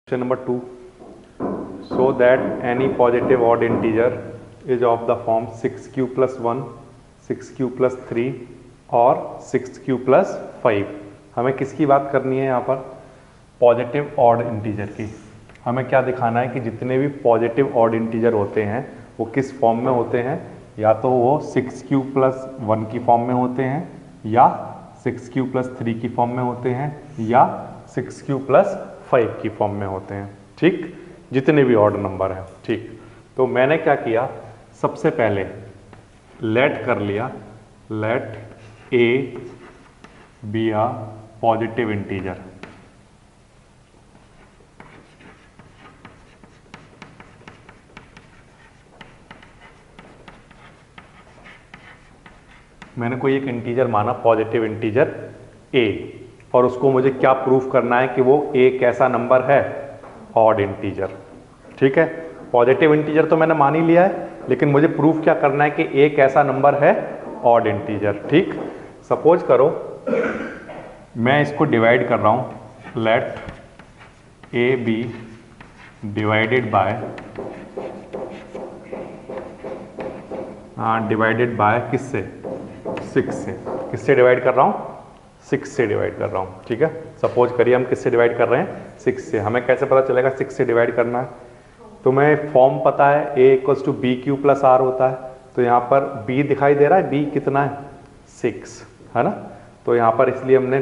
Question number 2. So that any positive odd integer is of the form 6q plus 1, 6q plus 3 और 6q plus 5. हमें किसकी बात करनी है यहाँ पर? पॉजिटिव ऑड इंटीजर की। हमें क्या दिखाना है कि जितने भी पॉजिटिव ऑड इंटीजर होते हैं वो किस फॉर्म में होते हैं, या तो वो 6q plus 1 की फॉर्म में होते हैं, या 6q plus 3 की फॉर्म में होते हैं, या 6q plus 5 की फॉर्म में होते हैं। ठीक, जितने भी ऑड नंबर हैं। ठीक, तो मैंने क्या किया, सबसे पहले लेट कर लिया, let a be a positive integer. मैंने कोई एक इंटीजर माना पॉजिटिव इंटीजर ए, और उसको मुझे क्या प्रूफ करना है कि वो ए कैसा नंबर है? Odd integer. ठीक है, पॉजिटिव इंटीजर तो मैंने मान ही लिया है, लेकिन मुझे प्रूफ क्या करना है कि ए कैसा नंबर है? Odd integer. ठीक, सपोज करो मैं इसको डिवाइड कर रहा हूं, let a be divided by, divided by किससे? 6 से। किससे डिवाइड कर रहा हूं? 6 से डिवाइड कर रहा हूँ। ठीक है, सपोज करिए हम किससे डिवाइड कर रहे हैं? 6 से। हमें कैसे पता चलेगा 6 से डिवाइड करना है? तो मैं फॉर्म पता है, a equals to b q plus r होता है। तो यहाँ पर b दिखाई दे रहा है, b कितना है? 6 है ना। तो यहाँ पर इसलिए हमने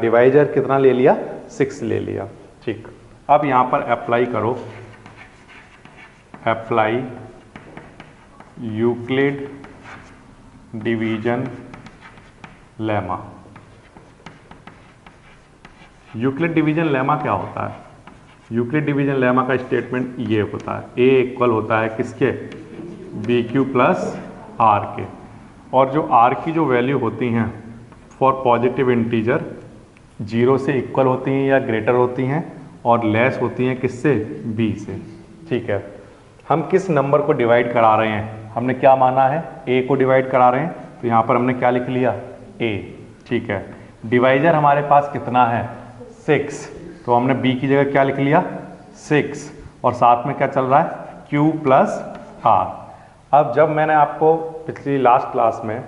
डिवाइजर कितना ले लिया? 6 ले लिया। ठीक, अब यहाँ पर अप्लाई करो, apply Euclid division lemma. Euclid division lemma क्या होता है? यूक्लिड डिवीजन लेमा का स्टेटमेंट ये होता है, a इक्वल होता है किसके? बी क्यू प्लस आर के। और जो r की जो वैल्यू होती हैं फॉर पॉजिटिव इंटीजर 0 से इक्वल होती हैं या ग्रेटर होती हैं, और लेस होती हैं किससे? b से। ठीक है, हम किस नंबर को डिवाइड करा रहे हैं? हमने क्या माना है? a को डिवाइड करा रहे हैं, तो यहाँ पर हमने क्या लिख लिया? a। ठीक है, डिवाइजर हमारे पास कितना है? 6, तो हमने b की जगह क्या लिख लिया? 6, और साथ में क्या चल रहा है? q plus r. अब जब मैंने आपको पिछली लास्ट क्लास में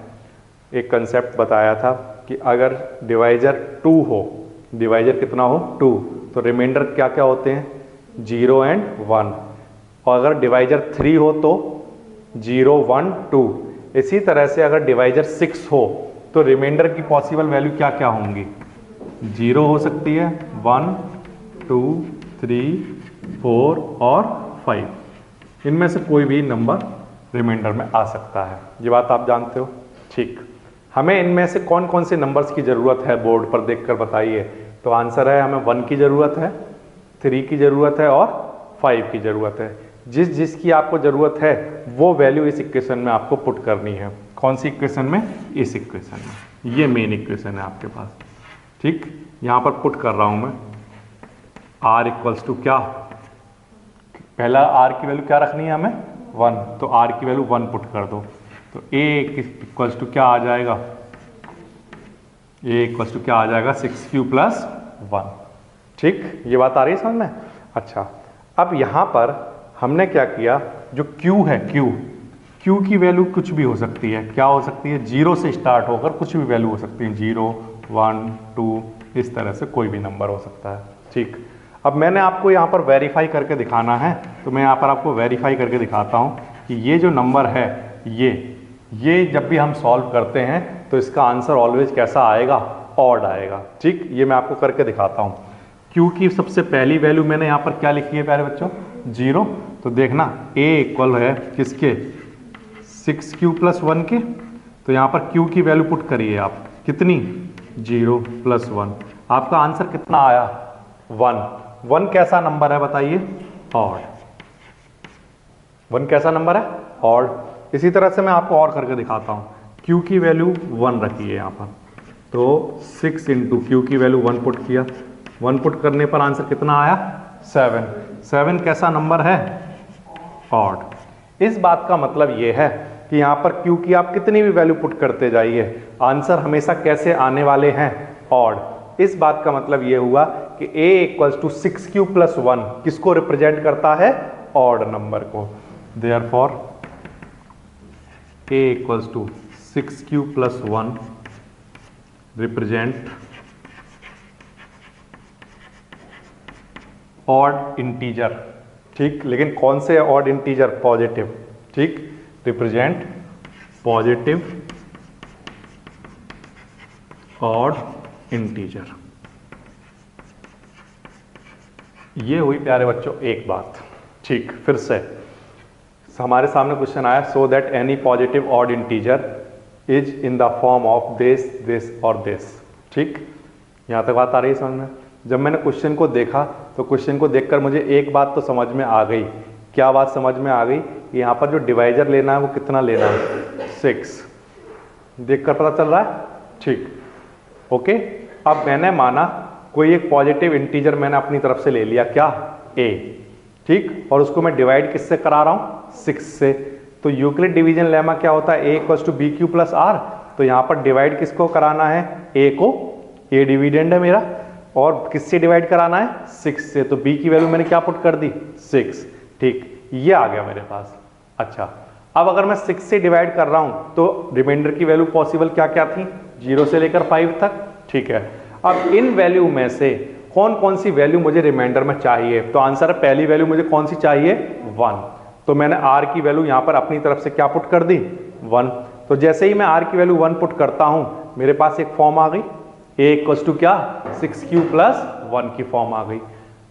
एक कंसेप्ट बताया था कि अगर डिवाइजर 2 हो, डिवाइजर कितना हो? 2, तो रिमाइंडर क्या क्या होते हैं? 0 एंड 1। और अगर डिवाइजर 3 हो तो 0 1 2। इसी तरह से अगर डिवाइजर 6 हो तो रिमाइंडर की पॉसिबल वैल्यू क्या क्या होंगी? 0 हो सकती है, 1 2 3 4 और 5। इनमें से कोई भी नंबर रिमाइंडर में आ सकता है। ये बात आप जानते हो। ठीक, हमें इनमें से कौन कौन से नंबर्स की ज़रूरत है बोर्ड पर देखकर बताइए। तो आंसर है, हमें 1 की ज़रूरत है, 3 की ज़रूरत है और 5 की ज़रूरत है। जिस जिसकी आपको ज़रूरत है वो वैल्यू इस इक्वेशन में आपको पुट करनी है। कौन सी इक्वेशन में? इस इक्वेशन में। ये मेन इक्वेशन है आपके पास। ठीक, यहाँ पर पुट कर रहा हूँ मैं r इक्वल्स टू क्या? पहला r की वैल्यू क्या रखनी है हमें? 1, तो r की वैल्यू 1 पुट कर दो। तो a इक्वल्स टू क्या आ जाएगा? a इक्वल्स टू क्या आ जाएगा? 6q plus 1। ठीक, ये बात आ रही है समझ में? अच्छा, अब यहाँ पर हमने क्या किया, जो q है, q की वैल्यू कुछ भी हो सकती है। क्या हो सकती है? 0 से स्टार्ट होकर कुछ भी वैल्यू हो सकती है, 0 1 2, इस तरह से कोई भी नंबर हो सकता है। ठीक, अब मैंने आपको यहाँ पर वेरीफाई करके दिखाना है, तो मैं यहाँ पर आपको वेरीफाई करके दिखाता हूँ कि ये जो नंबर है, ये जब भी हम सॉल्व करते हैं तो इसका आंसर ऑलवेज कैसा आएगा? ऑड आएगा। ठीक, ये मैं आपको करके दिखाता हूँ। q की सबसे पहली वैल्यू मैंने यहाँ पर क्या लिखी है प्यारे बच्चों? 0। तो देखना a इक्वल है किसके? 6q प्लस 1 के। तो यहाँ पर q की वैल्यू पुट करिए आप, कितनी? 0 प्लस 1। आपका आंसर कितना आया? 1। 1 कैसा नंबर है बताइए? ऑड। 1 कैसा नंबर है? ऑड। इसी तरह से मैं आपको और करके दिखाता हूँ। q की वैल्यू 1 रखिए यहाँ पर, तो 6 इंटू q की वैल्यू 1 पुट किया। 1 पुट करने पर आंसर कितना आया? 7। 7 कैसा नंबर है? ऑड। इस बात का मतलब ये है कि यहाँ पर q की आप कितनी भी वैल्यू पुट करते जाइए, आंसर हमेशा कैसे आने वाले हैं? ऑड। इस बात का मतलब ये हुआ कि a equals to 6q plus 1 किसको रिप्रेजेंट करता है? ऑड नंबर को। Therefore a equals to 6q plus 1 represent odd integer. ठीक, लेकिन कौन से ऑड इंटीजर? पॉजिटिव। ठीक, रिप्रेजेंट पॉजिटिव ऑड इंटीजर। ये हुई प्यारे बच्चों एक बात। ठीक, फिर से हमारे सामने क्वेश्चन आया, so that any positive odd integer is in the form of this this और दिस। ठीक, यहां तक बात आ रही है समझ में? जब मैंने क्वेश्चन को देखा तो क्वेश्चन को देखकर मुझे एक बात तो समझ में आ गई। क्या बात समझ में आ गई? यहाँ पर जो डिवाइजर लेना है वो कितना लेना है? 6। देखकर पता चल रहा है? ठीक, ओके। अब मैंने माना कोई एक पॉजिटिव इंटीजर मैंने अपनी तरफ से ले लिया, क्या? a। ठीक, और उसको मैं डिवाइड किससे करा रहा हूँ? 6 से। तो यूक्लिड डिवीजन लेमा क्या होता है? a equals to b q plus r. तो यहाँ पर डिवाइड किसको कराना है? a को। a डिविडेंड है मेरा, और किससे डिवाइड कराना है? 6 से। तो b की वैल्यू मैंने क्या पुट कर दी? 6। ठीक, ये आ गया मेरे पास। अच्छा, अब अगर मैं 6 से डिवाइड कर रहा हूं तो रिमाइंडर की वैल्यू पॉसिबल क्या क्या थी? 0 से लेकर 5 तक। ठीक है, अब इन वैल्यू में से कौन कौन सी वैल्यू मुझे रिमाइंडर में चाहिए? तो आंसर है, पहली वैल्यू मुझे कौन सी चाहिए? 1। तो मैंने r की वैल्यू यहां पर अपनी तरफ से क्या पुट कर दी? 1। तो जैसे ही मैं r की वैल्यू 1 पुट करता हूं, मेरे पास एक फॉर्म आ गई, a इक्वल्स टू क्या? 6q प्लस 1 की फॉर्म आ गई।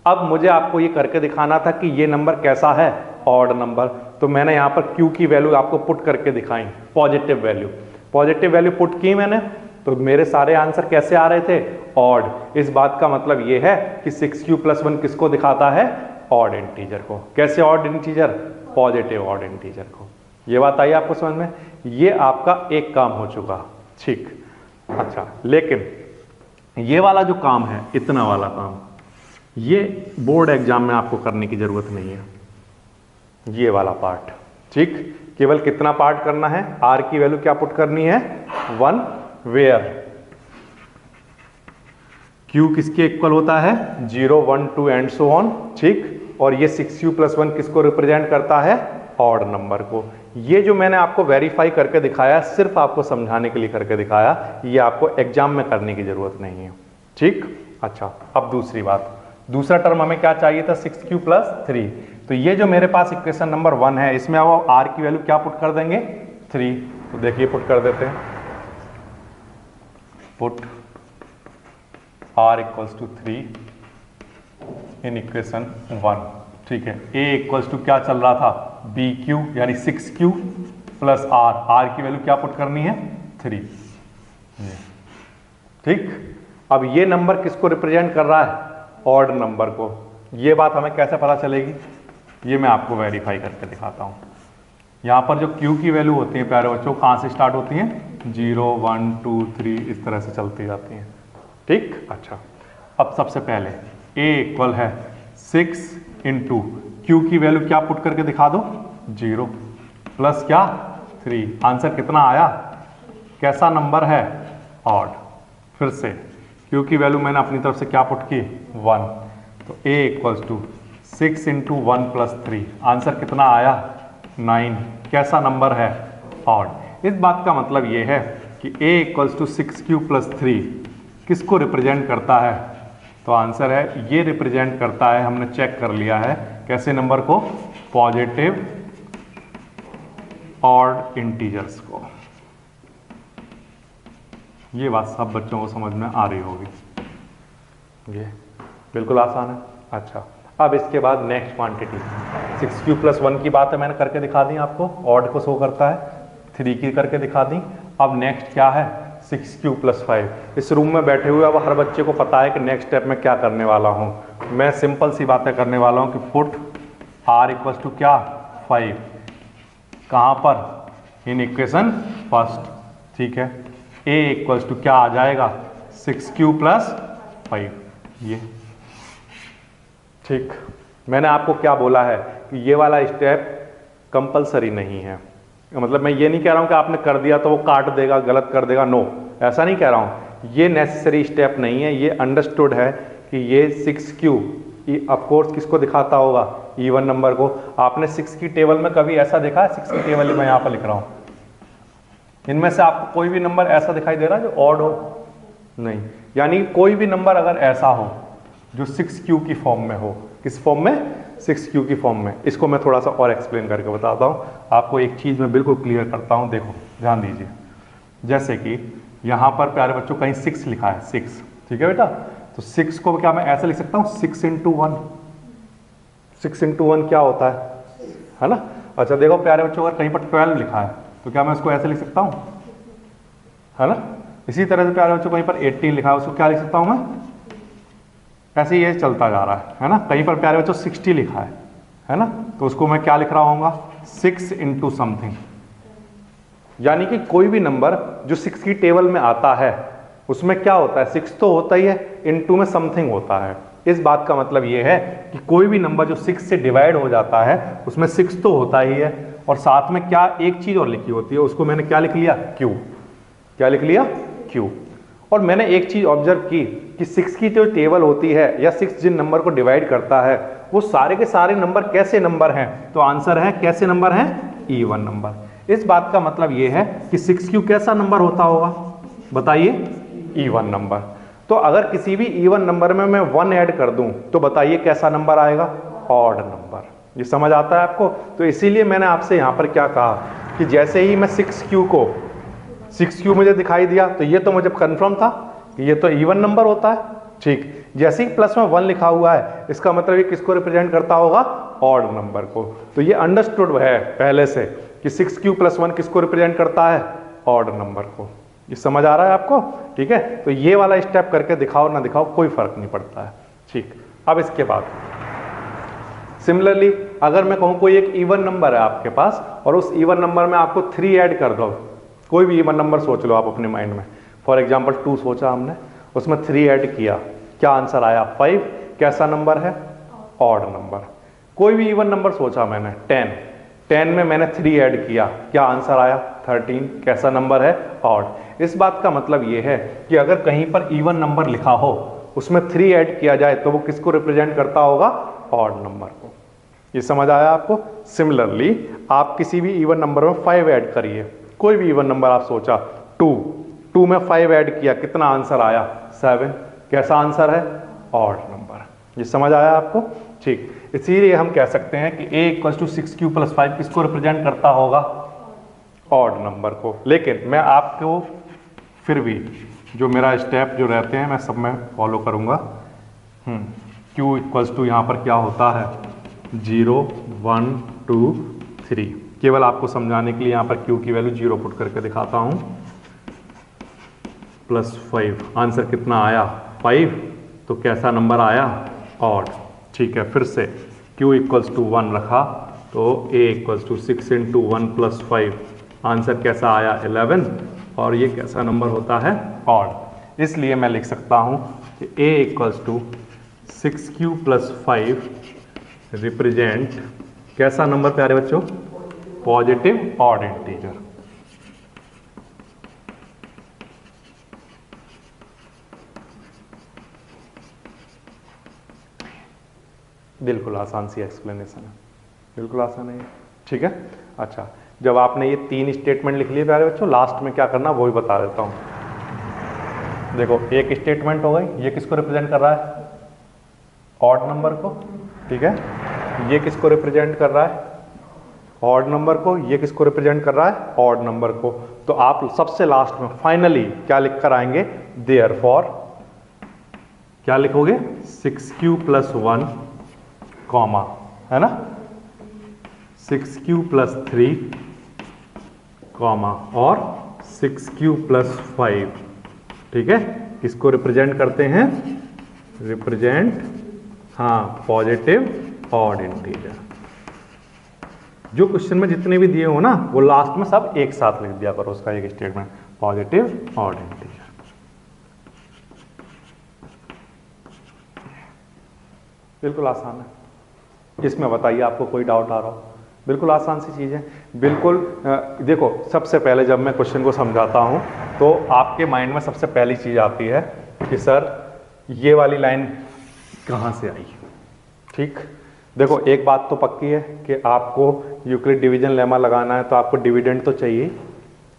अब मुझे आपको ये करके दिखाना था कि ये नंबर कैसा है? Odd number. तो मैंने यहाँ पर q की वैल्यू आपको पुट करके दिखाई, positive value. Positive value put की मैंने, तो मेरे सारे आंसर कैसे आ रहे थे? ऑड। इस बात का मतलब ये है कि 6q प्लस 1 किसको दिखाता है? ऑड इंटीजर को। कैसे odd integer? Positive odd integer को। ये बात आई आपको समझ में? ये आपका एक काम हो चुका। ठीक, अच्छा, लेकिन ये वाला जो काम है, इतना वाला काम, ये बोर्ड एग्जाम में आपको करने की जरूरत नहीं है। ये वाला पार्ट, ठीक, केवल कितना पार्ट करना है? r की वैल्यू क्या पुट करनी है? 1, वेयर q किसके इक्वल होता है? 0, 1, 2 एंड सो ऑन। ठीक, और ये 6q प्लस 1 किसको रिप्रेजेंट करता है? ऑड नंबर को। ये जो मैंने आपको वेरीफाई करके दिखाया, सिर्फ आपको समझाने के लिए करके दिखाया, ये आपको एग्जाम में करने की जरूरत नहीं है। ठीक, अच्छा, अब दूसरी बात, दूसरा टर्म हमें क्या चाहिए था? 6q plus 3। तो ये जो मेरे पास इक्वेशन नंबर 1 है, इसमें अब r की वैल्यू क्या पुट कर देंगे? 3। तो देखिए पुट कर देते हैं, put r equals to 3 in equation 1। ठीक है, a इक्वल्स टू क्या चल रहा था? bq, यानी 6q प्लस r की वैल्यू क्या पुट करनी है? 3। ठीक, अब ये नंबर किसको रिप्रेजेंट कर रहा है? ऑड नंबर को। ये बात हमें कैसे पता चलेगी? ये मैं आपको वेरीफाई करके दिखाता हूं। यहां पर जो q की वैल्यू होती है प्यारे बच्चों, कहां से स्टार्ट होती हैं? 0, 1, 2, 3 इस तरह से चलती जाती हैं। ठीक, अच्छा, अब सबसे पहले a इक्वल है 6 इंटू q की वैल्यू क्या पुट करके दिखा दो? 0 प्लस क्या? 3। आंसर कितना आया? कैसा नंबर है? ऑड। फिर से q की वैल्यू मैंने अपनी तरफ से क्या पुट की? 1। तो a equals to 6 into 1 plus 3। Answer कितना आया? 9। कैसा नंबर है? ऑड। इस बात का मतलब ये है कि a equals to 6q plus 3 किसको रिप्रेजेंट करता है? तो आंसर है, ये रिप्रेजेंट करता है, हमने चेक कर लिया है, कैसे नंबर को? पॉजिटिव ऑड इंटीजर्स को। ये बात सब बच्चों को समझ में आ रही होगी। ये बिल्कुल आसान है। अच्छा, अब इसके बाद नेक्स्ट क्वांटिटी 6q प्लस 1 की बात है, मैंने करके दिखा दी आपको, ऑड को शो करता है, 3 की करके दिखा दी। अब नेक्स्ट क्या है? 6q plus 5। इस रूम में बैठे हुए अब हर बच्चे को पता है कि नेक्स्ट स्टेप में क्या करने वाला हूँ। मैं सिंपल सी बातें करने वाला हूँ कि पुट r इक्वल्स टू क्या? 5। कहाँ पर? In equation first. ठीक है, a इक्वल्स टू क्या आ जाएगा? 6q plus 5। ये ठीक, मैंने आपको क्या बोला है कि ये वाला स्टेप कंपलसरी नहीं है। मतलब मैं ये नहीं कह रहा हूँ कि आपने कर दिया तो वो काट देगा, गलत कर देगा, नो, ऐसा नहीं कह रहा हूँ। ये नेसेसरी स्टेप नहीं है, ये अंडरस्टूड है कि ये 6Q ऑफकोर्स किसको दिखाता होगा, इवन नंबर को। आपने 6 की टेबल में कभी ऐसा देखा है? 6 की टेबल मैं यहाँ पर लिख रहा हूँ, इनमें से आपको कोई भी नंबर ऐसा दिखाई दे रहा है जो ऑड हो? नहीं। यानी कोई भी नंबर अगर ऐसा हो जो 6Q की फॉर्म में हो, किस फॉर्म में? 6Q की फॉर्म में। इसको मैं थोड़ा सा और एक्सप्लेन करके बताता हूँ आपको। एक चीज़ मैं बिल्कुल क्लियर करता हूँ, देखो ध्यान दीजिए। जैसे कि यहाँ पर प्यारे बच्चों कहीं 6 लिखा है, 6, ठीक है बेटा? तो 6 को क्या मैं ऐसे लिख सकता हूँ, 6 × 1। 6 × 1 क्या होता है ना? अच्छा देखो प्यारे बच्चों, अगर कहीं पर 12 लिखा है तो क्या मैं उसको ऐसे लिख सकता हूँ, है ना? इसी तरह से प्यारे बच्चों कहीं पर 18 लिखा है, उसको क्या लिख सकता हूँ मैं? ऐसे ही ये चलता जा रहा है ना? कहीं पर प्यारे बच्चों 60 लिखा है ना? तो उसको मैं क्या लिख रहा होऊंगा, 6 × समथिंग। यानी कि कोई भी नंबर जो 6 की टेबल में आता है उसमें क्या होता है, 6 तो होता ही है, इनटू में समथिंग होता है। इस बात का मतलब ये है कि कोई भी नंबर जो 6 से डिवाइड हो जाता है उसमें 6 तो होता ही है, और साथ में क्या एक चीज और लिखी होती है, उसको मैंने क्या लिख लिया, Q। क्या लिख लिया, Q। और मैंने एक चीज ऑब्जर्व की कि 6 की जो टेबल होती है या 6 जिन नंबर को डिवाइड करता है वो सारे के सारे नंबर कैसे नंबर हैं? तो आंसर है कैसे नंबर हैं, इवन नंबर। इस बात का मतलब ये है कि 6Q कैसा नंबर होता होगा, बताइए, इवन नंबर। तो अगर किसी भी इवन नंबर में मैं 1 ऐड कर दूं तो बताइए कैसा नंबर आएगा, ऑड नंबर। ये समझ आता है आपको? तो इसीलिए मैंने आपसे यहां पर क्या कहा कि जैसे ही मैं 6Q मुझे दिखाई दिया तो ये तो मुझे कंफर्म था कि ये तो इवन नंबर होता है, ठीक। जैसे ही प्लस में 1 लिखा हुआ है इसका मतलब ये किसको रिप्रेजेंट करता होगा, ऑड नंबर को। तो ये अंडरस्टूड है पहले से कि 6Q + 1 किसको रिप्रेजेंट करता है, ऑड नंबर को। ये समझ आ रहा है आपको? ठीक है, तो ये वाला स्टेप करके दिखाओ ना दिखाओ कोई फर्क नहीं पड़ता है, ठीक। अब इसके बाद सिमिलरली अगर मैं कहूं कोई एक इवन नंबर है आपके पास और उस इवन नंबर में आपको 3 ऐड कर दो, कोई भी इवन नंबर सोच लो आप अपने माइंड में, फॉर एग्जांपल 2 सोचा हमने, उसमें 3 ऐड किया, क्या आंसर आया, 5। कैसा नंबर है, ऑड नंबर। कोई भी इवन नंबर सोचा मैंने 10 में मैंने 3 ऐड किया, क्या आंसर आया, 13। कैसा नंबर है, ऑड। इस बात का मतलब ये है कि अगर कहीं पर इवन नंबर लिखा हो उसमें 3 ऐड किया जाए तो वो किसको रिप्रेजेंट करता होगा, ऑड नंबर को। ये समझ आया आपको? सिमिलरली आप किसी भी इवन नंबर में 5 ऐड करिए, कोई भी इवन नंबर आप सोचा, 2 में 5 ऐड किया, कितना आंसर आया, 7। कैसा आंसर है, ऑड नंबर। ये समझ आया आपको? ठीक। इसीलिए हम कह सकते हैं कि A = 6Q + 5 किसको रिप्रेजेंट करता होगा, ऑड नंबर को। लेकिन मैं आपको फिर भी जो मेरा स्टेप जो रहते हैं मैं सब में फॉलो करूंगा। Q = यहाँ पर क्या होता है, 0 1 2 3। केवल आपको समझाने के लिए यहाँ पर Q की वैल्यू 0 पुट करके दिखाता हूँ, +5। आंसर कितना आया, 5। तो कैसा नंबर आया, ऑड। ठीक है, फिर से Q = 1 रखा तो A = 6 × 1 + 5। आंसर कैसा आया, 11। और ये कैसा नंबर होता है, ऑड। इसलिए मैं लिख सकता हूँ कि A = 6Q + 5 रिप्रेजेंट कैसा नंबर प्यारे बच्चों, पॉजिटिव ऑड इंटीजर। बिल्कुल आसान सी एक्सप्लेनेशन है, बिल्कुल आसान है, ठीक है। अच्छा, जब आपने ये 3 स्टेटमेंट लिख लिए प्यारे बच्चों, लास्ट में क्या करना वो भी बता देता हूँ। देखो, एक स्टेटमेंट हो गई, ये किसको रिप्रेजेंट कर रहा है, ऑड नंबर को, ठीक है। ये किसको रिप्रेजेंट कर रहा है, ऑड नंबर को। ये किसको रिप्रेजेंट कर रहा है, ऑड नंबर को। तो आप सबसे लास्ट में फाइनली क्या लिख कर आएंगे, देयरफॉर क्या लिखोगे, 6Q + 1 कॉमा, है ना, 6Q + 3 कॉमा और 6Q + 5, ठीक है। किसको रिप्रेजेंट करते हैं, रिप्रेजेंट, हाँ, पॉजिटिव ऑड इंटीजर। जो क्वेश्चन में जितने भी दिए हो ना वो लास्ट में सब एक साथ लिख दिया करो, उसका एक स्टेटमेंट, पॉजिटिव ऑड इंटीजर। बिल्कुल आसान है, इसमें बताइए आपको कोई डाउट आ रहा हो, बिल्कुल आसान सी चीज़ है, बिल्कुल। देखो, सबसे पहले जब मैं क्वेश्चन को समझाता हूँ तो आपके माइंड में सबसे पहली चीज़ आती है कि सर ये वाली लाइन कहाँ से आई। ठीक, देखो एक बात तो पक्की है कि आपको यूक्लिड डिवीजन लेमा लगाना है तो आपको डिविडेंड तो चाहिए,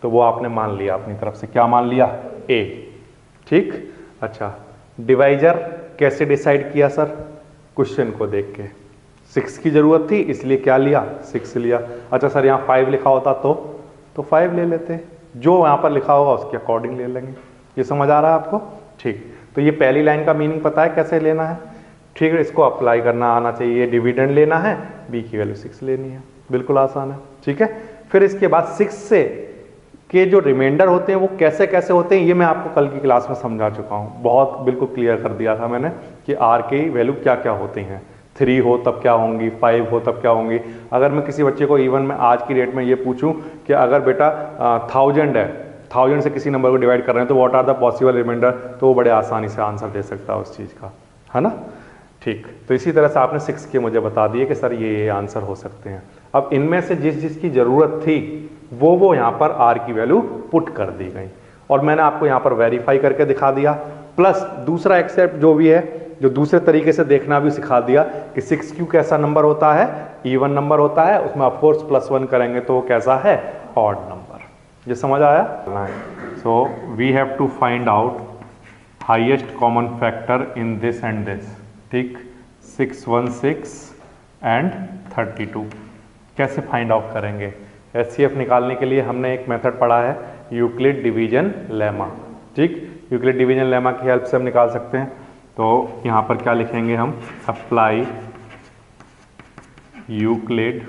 तो वो आपने मान लिया अपनी तरफ से। क्या मान लिया? ए। ठीक, अच्छा डिवाइजर कैसे डिसाइड किया सर? क्वेश्चन को देख के 6 की जरूरत थी इसलिए क्या लिया? 6 लिया। अच्छा सर यहाँ 5 लिखा होता तो 5 ले लेते, जो यहाँ पर लिखा होगा उसके अकॉर्डिंग ले लेंगे। ये समझ आ रहा है आपको? ठीक, तो ये पहली लाइन का मीनिंग पता है कैसे लेना है? ठीक है, इसको अप्लाई करना आना चाहिए। डिविडेंड लेना है, बी की वैल्यू 6 लेनी है, बिल्कुल आसान है। ठीक है, फिर इसके बाद 6 से के जो रिमाइंडर होते हैं वो कैसे कैसे होते हैं ये मैं आपको कल की क्लास में समझा चुका हूँ, बहुत बिल्कुल क्लियर कर दिया था मैंने कि आर के वैल्यू क्या क्या होती हैं। 3 हो तब क्या होंगी, 5 हो तब क्या होंगी। अगर मैं किसी बच्चे को इवन में आज की डेट में ये पूछूं कि अगर बेटा 1000 है, 1000 से किसी नंबर को डिवाइड कर रहे हैं तो what are the possible remainder, तो वो बड़े आसानी से आंसर दे सकता है उस चीज़ का, है ना। ठीक, तो इसी तरह से आपने 6 के मुझे बता दिए कि सर ये आंसर हो सकते हैं। अब इनमें से जिस जिसकी ज़रूरत थी वो यहाँ पर आर की वैल्यू पुट कर दी गई और मैंने आपको यहाँ पर वेरीफाई करके दिखा दिया, प्लस दूसरा एक्सेप्ट जो भी है जो दूसरे तरीके से देखना भी सिखा दिया कि 6 कैसा नंबर होता है, इवन नंबर होता है, उसमें ऑफकोर्स +1 करेंगे तो वो कैसा है, ऑड नंबर। ये समझ आया? So we have to find out highest common factor in this and this. ठीक, 616 एंड 32 कैसे फाइंड आउट करेंगे? एचसीएफ निकालने के लिए हमने एक मेथड पढ़ा है, यूक्लिड डिवीजन लेमा। ठीक, यूक्लिड डिवीजन लेमा की हेल्प से हम निकाल सकते हैं। तो यहाँ पर क्या लिखेंगे हम? Apply Euclid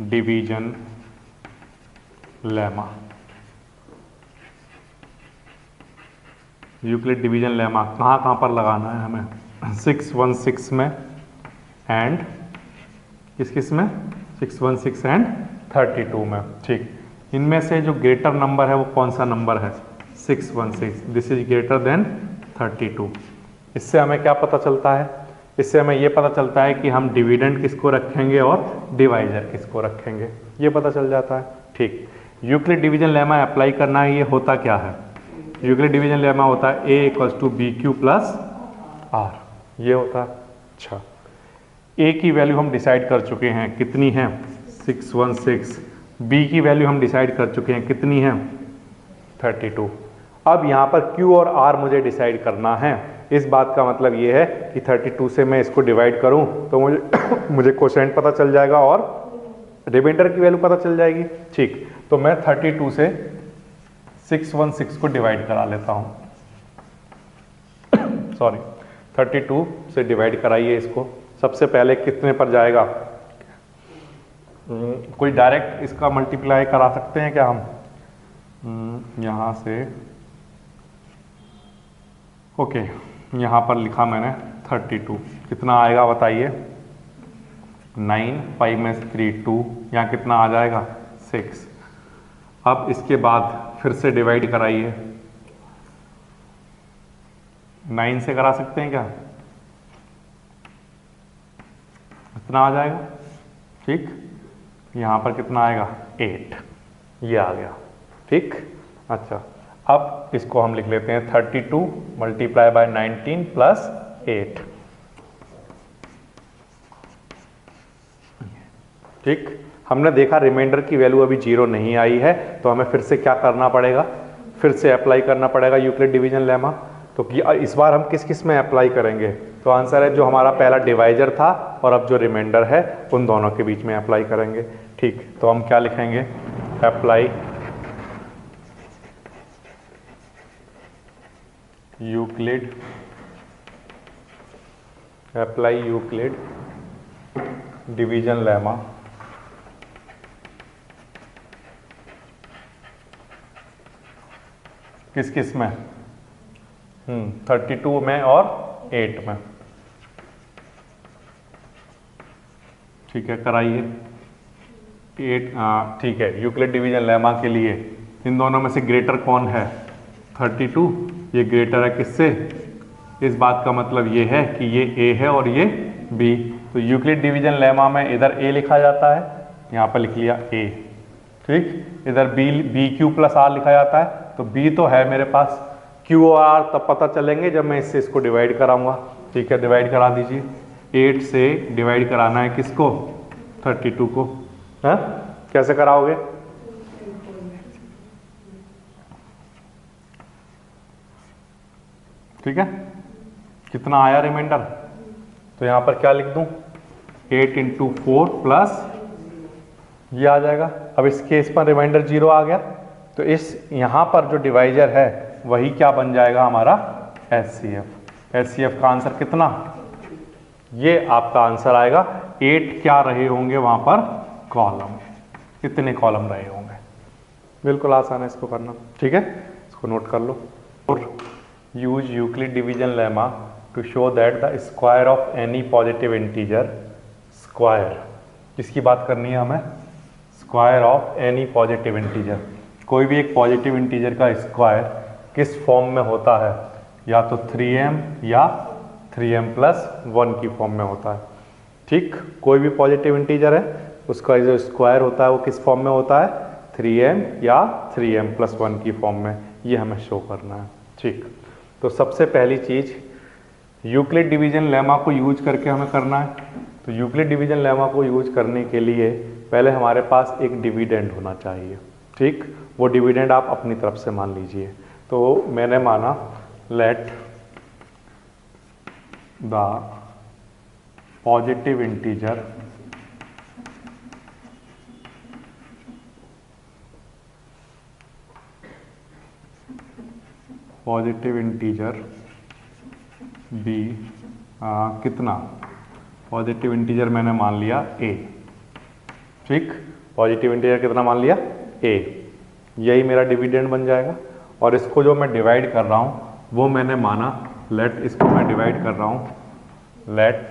division lemma. Euclid division lemma कहाँ कहाँ पर लगाना है हमें? 616 में एंड किस में? 616 एंड 32 में। ठीक, इनमें से जो ग्रेटर नंबर है वो कौन सा नंबर है? 616, दिस इज ग्रेटर देन 32। इससे हमें क्या पता चलता है? इससे हमें ये पता चलता है कि हम डिविडेंड किसको रखेंगे और डिवाइजर किसको रखेंगे, ये पता चल जाता है। ठीक, यूक्लिड डिवीजन लेमा अप्लाई करना है, ये होता क्या है? यूक्लिड डिवीजन लेमा होता है A = BQ + R, ये होता है। अच्छा, A की वैल्यू हम डिसाइड कर चुके हैं, कितनी है? 616। B की वैल्यू हम डिसाइड कर चुके हैं, कितनी है? 32। अब यहाँ पर Q और R मुझे डिसाइड करना है। इस बात का मतलब ये है कि 32 से मैं इसको डिवाइड करूँ तो मुझे कोशेंट पता चल जाएगा और रिमाइंडर की वैल्यू पता चल जाएगी। ठीक, तो मैं 32 से 616 को डिवाइड करा लेता हूँ। सॉरी, 32 से डिवाइड कराइए इसको। सबसे पहले कितने पर जाएगा? कोई डायरेक्ट इसका मल्टीप्लाई करा सकते हैं क्या हम? यहाँ से ओके, यहाँ पर लिखा मैंने 32, कितना आएगा बताइए? 9, 5 में 3 2, यहाँ कितना आ जाएगा? 6। अब इसके बाद फिर से डिवाइड कराइए। 9 से करा सकते हैं क्या? इतना आ जाएगा। ठीक, यहाँ पर कितना आएगा? 8, ये आ गया। ठीक, अच्छा अब इसको हम लिख लेते हैं 32 × 19 + 8। ठीक, हमने देखा रिमाइंडर की वैल्यू अभी 0 नहीं आई है तो हमें फिर से क्या करना पड़ेगा? फिर से अप्लाई करना पड़ेगा यूक्लिड डिवीजन लेमा। तो इस बार हम किस किस में अप्लाई करेंगे? तो आंसर है जो हमारा पहला डिवाइजर था और अब जो रिमाइंडर है उन दोनों के बीच में अप्लाई करेंगे। ठीक, तो हम क्या लिखेंगे? अप्लाई यूक्लिड डिवीजन लेमा किस किस में? 32 में और 8 में। ठीक है, कराइए। 8, ठीक है, यूक्लिड डिवीजन लेमा के लिए इन दोनों में से ग्रेटर कौन है? 32, ये ग्रेटर है किससे? इस बात का मतलब ये है कि ये A है और ये B। तो यूक्लिड डिवीजन लेमा में इधर A लिखा जाता है, यहाँ पर लिख लिया A। ठीक, इधर BQ + R लिखा जाता है, तो B तो है मेरे पास, क्यू और आर तब पता चलेंगे जब मैं इससे इसको डिवाइड कराऊंगा। ठीक है, डिवाइड करा दीजिए। 8 से डिवाइड कराना है किसको? 32 को। है कैसे कराओगे? ठीक है, कितना आया रिमाइंडर? तो यहां पर क्या लिख दूं? 8 × 4 प्लस ये आ जाएगा। अब इस केस पर रिमाइंडर 0 आ गया, तो इस यहां पर जो डिवाइजर है वही क्या बन जाएगा हमारा? HCF। HCF का आंसर कितना? ये आपका आंसर आएगा 8 क्या रहे होंगे वहां पर? कॉलम। कितने कॉलम रहे होंगे? बिल्कुल आसान है इसको करना। ठीक है, इसको नोट कर लो। Use Euclid division lemma to show that the square of any positive integer square. किसकी बात करनी है हमें? Square of any positive integer. कोई भी एक पॉजिटिव इंटीजर का स्क्वायर किस फॉर्म में होता है? या तो 3m या 3m+1 की फॉर्म में होता है। ठीक, कोई भी पॉजिटिव इंटीजर है उसका जो स्क्वायर होता है वो किस फॉर्म में होता है? 3m या 3m+1 की फॉर्म में। ये हमें शो करना है। ठीक, तो सबसे पहली चीज़ यूक्लिड डिवीजन लेमा को यूज करके हमें करना है। तो यूक्लिड डिवीजन लेमा को यूज करने के लिए पहले हमारे पास एक डिविडेंड होना चाहिए। ठीक, वो डिविडेंड आप अपनी तरफ से मान लीजिए। तो मैंने माना let the positive integer be कितना? पॉजिटिव इंटीजर मैंने मान लिया a। ठीक, पॉजिटिव इंटीजर कितना मान लिया? a। यही मेरा डिविडेंड बन जाएगा। और इसको जो मैं डिवाइड कर रहा हूँ वो मैंने माना लेट, इसको मैं डिवाइड कर रहा हूँ लेट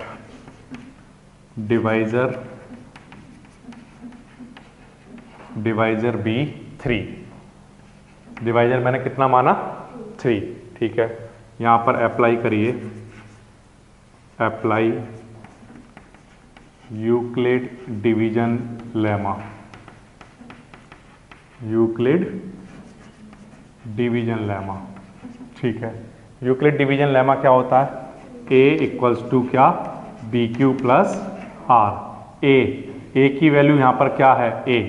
डिवाइजर बी 3। डिवाइजर मैंने कितना माना? 3। ठीक है, यहाँ पर अप्लाई करिए, apply Euclid division lemma. Euclid division lemma. ठीक है, यूक्लिड डिवीजन लेमा क्या होता है? a = क्या? BQ + R। a की वैल्यू यहाँ पर क्या है? a।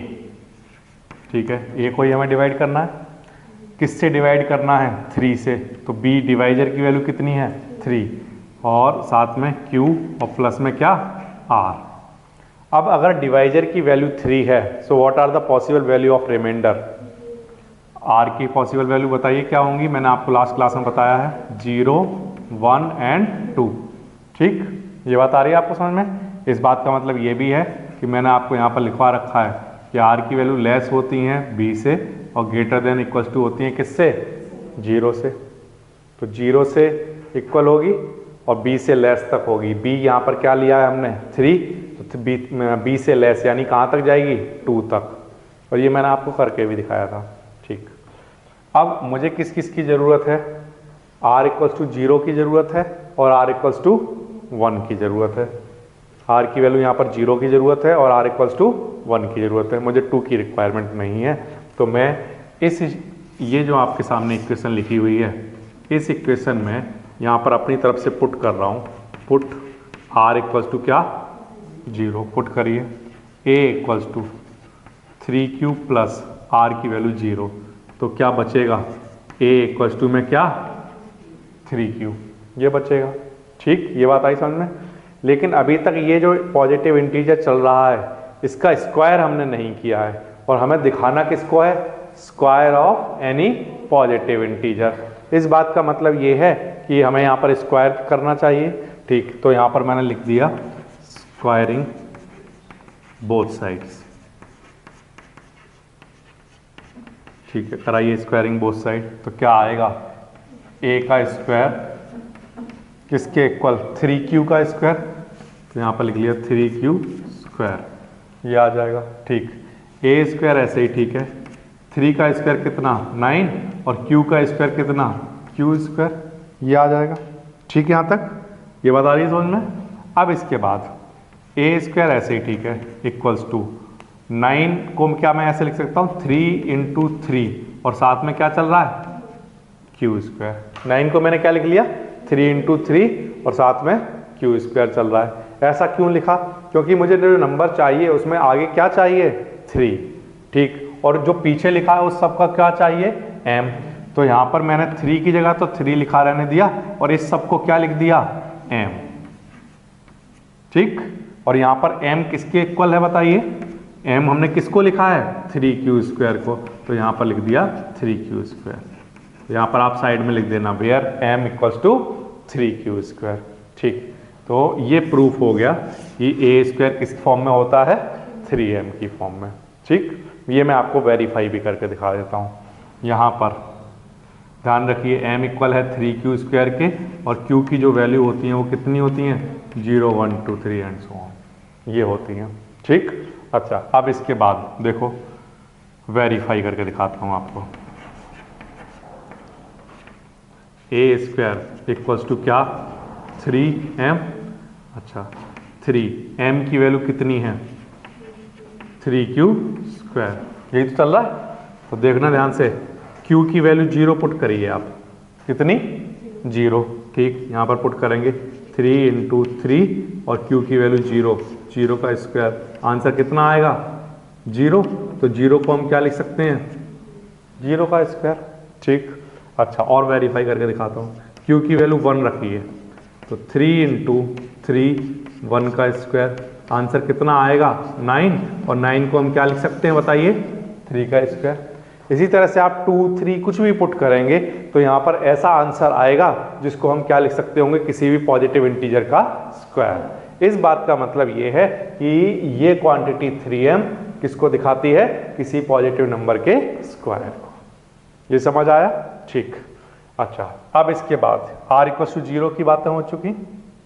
ठीक है, a को ही हमें डिवाइड करना है। किससे डिवाइड करना है? 3 से। तो b डिवाइजर की वैल्यू कितनी है? 3, और साथ में q और प्लस में क्या? r। अब अगर डिवाइजर की वैल्यू 3 है, so what are the possible value of reminder? r की पॉसिबल वैल्यू बताइए क्या होंगी? मैंने आपको लास्ट क्लास में बताया है 0, 1 एंड 2। ठीक, ये बात आ रही है आपको समझ में? इस बात का मतलब ये भी है कि मैंने आपको यहाँ पर लिखवा रखा है कि r की वैल्यू लेस होती हैं b से और ग्रेटर देन इक्वल टू होती हैं किससे? 0 से। तो 0 से इक्वल होगी और b से लेस तक होगी। b यहाँ पर क्या लिया है हमने? 3, तो b से लेस यानी कहाँ तक जाएगी? 2 तक। और ये मैंने आपको करके भी दिखाया था। ठीक, अब मुझे किस किस की ज़रूरत है? r = 0 की ज़रूरत है और r = 1 की ज़रूरत है। r की वैल्यू यहाँ पर 0 की ज़रूरत है और r = 1 की ज़रूरत है। मुझे 2 की रिक्वायरमेंट नहीं है। तो मैं ये जो आपके सामने इक्वेशन लिखी हुई है, इस इक्वेशन में यहाँ पर अपनी तरफ से पुट कर रहा हूँ। पुट r = क्या? 0 पुट करिए। a = 3q + r की वैल्यू 0, तो क्या बचेगा? a = में क्या? 3q, ये बचेगा। ठीक, ये बात आई समझ में? लेकिन अभी तक ये जो पॉजिटिव इंटीजर चल रहा है इसका स्क्वायर हमने नहीं किया है, और हमें दिखाना किसको है? Square of any positive integer. इस बात का मतलब ये है कि हमें यहाँ पर स्क्वायर करना चाहिए। ठीक, तो यहाँ पर मैंने लिख दिया स्क्वायरिंग बोथ साइड्स। ठीक है, कराइए स्क्वायरिंग बोथ साइड। तो क्या आएगा? a का स्क्वायर किसके इक्वल? 3q का स्क्वायर। तो यहाँ पर लिख लिया 3q स्क्वायर, ये आ जाएगा। ठीक, a स्क्वायर ऐसे ही ठीक है। 3 का स्क्वायर कितना? 9, और q का स्क्वायर कितना? q स्क्वायर, ये आ जाएगा। ठीक है, यहाँ तक ये बात आ रही है समझ में? अब इसके बाद a स्क्वायर ऐसे ही ठीक है = 9 को क्या मैं ऐसे लिख सकता हूँ? 3 × 3, और साथ में क्या चल रहा है? Q square. 9 को मैंने क्या लिख लिया 3 इंटू 3 और साथ में क्यू स्क्वायर चल रहा है। ऐसा क्यों लिखा? क्योंकि मुझे जो नंबर चाहिए उसमें आगे क्या चाहिए 3, ठीक, और जो पीछे लिखा है उस सब का क्या चाहिए m। तो यहाँ पर मैंने 3 की जगह तो 3 लिखा रहने दिया और इस सब को क्या लिख दिया m, ठीक। और यहाँ पर m किसके इक्वल है बताइए, m हमने किसको लिखा है 3q स्क्वायर को, तो यहाँ पर लिख दिया 3q स्क्वायर। यहाँ पर आप साइड में लिख देना where m equals to 3q square, ठीक। तो ये प्रूफ हो गया कि ए स्क्वायर किस फॉर्म में होता है 3m की फॉर्म में, ठीक। ये मैं आपको वेरीफाई भी करके दिखा देता हूँ। यहाँ पर ध्यान रखिए m इक्वल है 3q स्क्वायर के और q की जो वैल्यू होती हैं वो कितनी होती हैं 0 1 2 3 एंड सो ऑन, ये होती हैं, ठीक। अच्छा, अब इसके बाद देखो वेरीफाई करके दिखाता हूँ आपको। ए स्क्वायर इक्वल्स टू क्या 3m, अच्छा 3m की वैल्यू कितनी है 3q स्क्वायर, यही तो चल रहा है। तो देखना ध्यान से, q की वैल्यू 0 पुट करिए आप, कितनी 0, ठीक। यहाँ पर पुट करेंगे 3 इंटू 3 और q की वैल्यू 0, 0 का स्क्वायर, आंसर कितना आएगा 0। तो 0 को हम क्या लिख सकते हैं 0 का स्क्वायर, ठीक। अच्छा, और वेरीफाई करके दिखाता हूँ। q की वैल्यू 1 रखिए, तो 3 इंटू 3 1 का स्क्वायर, आंसर कितना आएगा 9, और 9 को हम क्या लिख सकते हैं बताइए 3 का स्क्वायर। इसी तरह से आप 2 3 कुछ भी पुट करेंगे तो यहाँ पर ऐसा आंसर आएगा जिसको हम क्या लिख सकते होंगे किसी भी पॉजिटिव इंटीजर का स्क्वायर। इस बात का मतलब ये है कि ये क्वांटिटी 3m किसको दिखाती है किसी पॉजिटिव नंबर के स्क्वायर को। ये समझ आया, ठीक। अच्छा, अब इसके बाद r इक्वल्स टू 0 की बातें हो चुकी,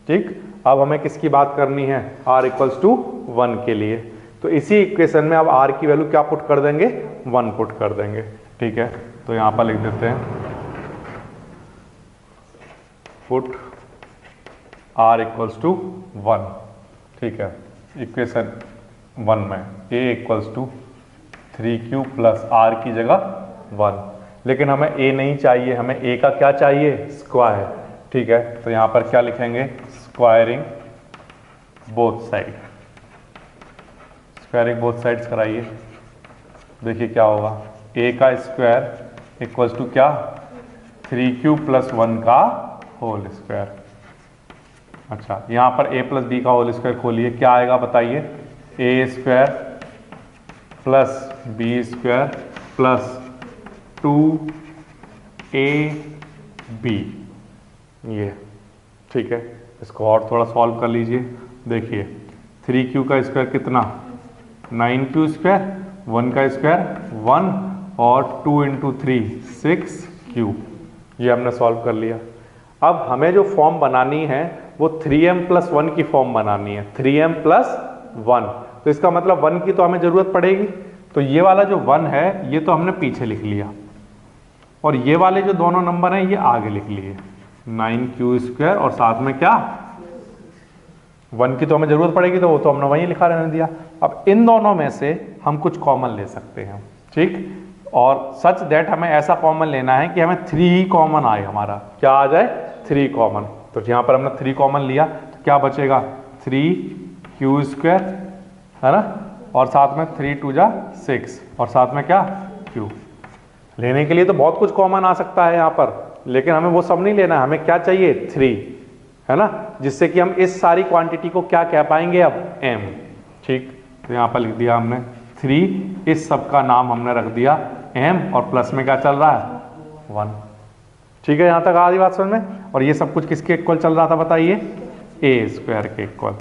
ठीक। अब हमें किसकी बात करनी है r इक्वल्स टू 1 के लिए। तो इसी इक्वेशन में अब r की वैल्यू क्या पुट कर देंगे 1 पुट कर देंगे, ठीक है। तो यहाँ पर लिख देते हैं पुट r इक्वल्स टू 1, ठीक है। इक्वेशन 1 में a equals to 3q plus r की जगह 1, लेकिन हमें a नहीं चाहिए, हमें a का क्या चाहिए स्क्वायर, ठीक है। तो यहाँ पर क्या लिखेंगे squaring both side, squaring both sides कराइए। देखिए क्या होगा a का स्क्वायर इक्वल्स टू क्या 3q प्लस 1 का होल स्क्वायर। अच्छा, यहाँ पर a प्लस b का होल स्क्वायर खोलिए, क्या आएगा बताइए a square plus b square plus 2ab, ये ठीक है। इसको और थोड़ा सॉल्व कर लीजिए। देखिए 3q का स्क्वायर कितना 9q स्क्वायर, 1 का स्क्वायर 1 और 2 इंटू 3 6q, ये हमने सॉल्व कर लिया। अब हमें जो फॉर्म बनानी है वो 3m प्लस 1 की फॉर्म बनानी है, 3m प्लस 1। तो इसका मतलब 1 की तो हमें ज़रूरत पड़ेगी, तो ये वाला जो 1 है ये तो हमने पीछे लिख लिया और ये वाले जो दोनों नंबर हैं ये आगे लिख लिए 9q स्क्वायर और साथ में क्या 1 की तो हमें जरूरत पड़ेगी, तो वो तो हमने वहीं लिखा रहने दिया। अब इन दोनों में से हम कुछ कॉमन ले सकते हैं, ठीक। और सच दैट हमें ऐसा कॉमन लेना है कि हमें 3 ही कॉमन आए, हमारा क्या आ जाए 3 कॉमन। तो यहाँ पर हमने 3 कॉमन लिया तो क्या बचेगा 3q स्क्वायर, है ना, और साथ में 3 2 जा 6 और साथ में क्या q। लेने के लिए तो बहुत कुछ कॉमन आ सकता है यहाँ पर, लेकिन हमें वो सब नहीं लेना है, हमें क्या चाहिए 3, है ना, जिससे कि हम इस सारी क्वांटिटी को क्या कह पाएंगे अब m, ठीक। तो यहाँ पर लिख दिया हमने 3, इस सब का नाम हमने रख दिया m और प्लस में क्या चल रहा है 1, ठीक है। यहाँ तक आधी बात समझ में। और ये सब कुछ किसके इक्वल चल रहा था बताइए a स्क्वायर के इक्वल।